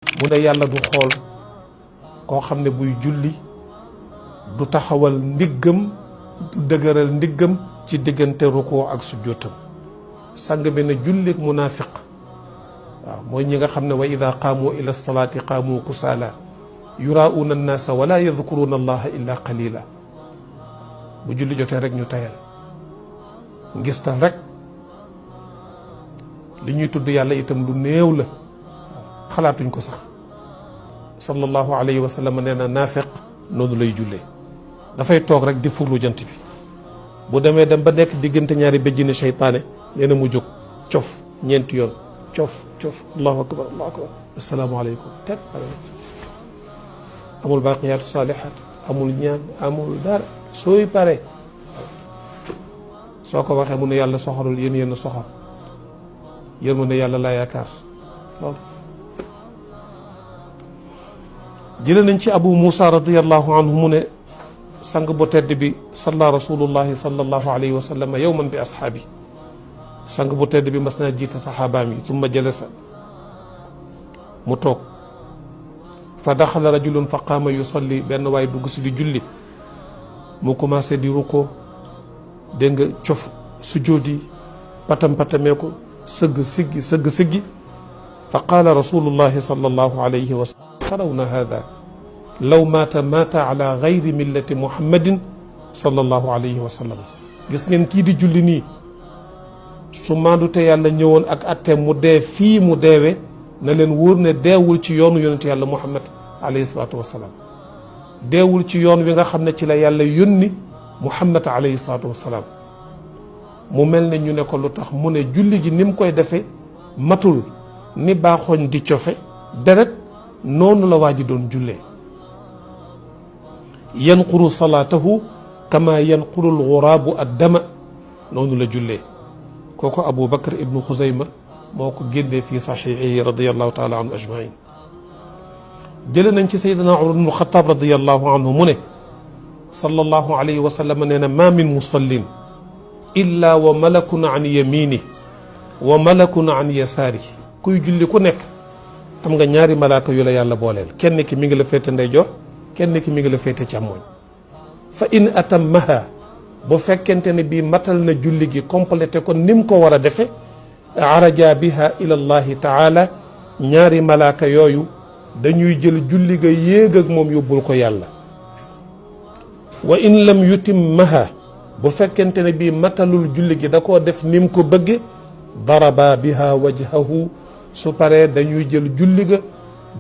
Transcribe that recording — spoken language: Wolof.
mu ne yàlla du xool koo xam ne buy julli du taxawal ndiggam du dëgëral ndiggam ci diggante rukoo ak sujjóotam. sang bi ne jullik munaafiq waaw mooy ñi nga xam ne wa ida qaamu ila salaati qaamu kusaala yuraa'uuna annaasa wala yadkuruuna allaha illa qalila. bu julli jotee rek ñu tayal ngistal rek li ñuy tudd yàlla itam lu néew la xalaatuñ ko sax. sallallahu alayhi wa sallam nee na naafiq noonu lay jullee dafay toog rek di furlu jant bi bu demee dem ba nekk diggante ñaari béjjini seytaane nee na mu jóg cof ñeenti yoon cof cof allahu akbar allahu akbar asalaamaaleykum teg amul baaqiyaatu saalihaat amul ñaan amul dara sooy pare soo ko waxee mu ne yàlla soxorul yéen soxor yéen mu ne yàlla laa yaakaar loolu. jëlee nañ ci abu moussa radiallahu anhu mu ne sang bu tedd bi salla rasulullahi sallallahu alayhi wa sallam yowman bi ashaabi sang bu tedd bi mas naa jiite saxaabaam yi tumma jalasa mu toog fa daxala rajulun fa qaama yusalli benn waay dugg si di julli mu commencé di rukkoo dégg nga cof sujjóoti patam-patamee ko sëgg siggi fa qaala rasulullahi sallallahu alayhi wa sallam tarawna hada law maata ala gayri millati muhammadin sallallahu alayhi wa sallam. gis ngeen kii di julli nii su maandu te yàlla ñëwoon ak atte mu dee fii mu deewe na leen wóor ne deewul ci yoonu yonent yàlla muhammad alayhi salaatu wa salaam deewul ci yoon wi nga xam ne ci la yàlla yónni muhammad alayhi salaatu wa salaam. mu mel ne ñu ne ko lu tax mu ne julli gi ni mu koy defee matul ni baaxooñ di cofe deret noonu la waa ji doon jullee. yanquru salaatahu kama yanquru alxuraabu addama noonu la jullee. kooku Abu Bakr ibnu Xuzayma moo ko génnee fii saxiixihi radiyallahu taala anhu ajmain. jëlee nañ ci sayyidina Umar ibnu Xataab radiyallahu anhu mu ne sallallahu alayhi wa sallam nee na maa min musallin illa wa malakun an yamini wa malakun an yasaari. kuy julli ku nekk am nga ñaari malaaka yu la yàlla booleel kenn ki mi ngi la féete ndeyjoor kenn ki mi ngi la féete càmmooñ. fa in atammaha bu fekkente ne bii matal na julli gi complété ko ni mu ko war a defe araja biha ila allahi taala ñaari malaaka yooyu dañuy jël julli ga yéeg ak moom yóbbul ko yàlla. wa in lam yutimmaha bu fekkente ne bii matalul julli gi da koo def ni mu ko bëgge daraba biha wajhahu su paree dañuy jël julli ga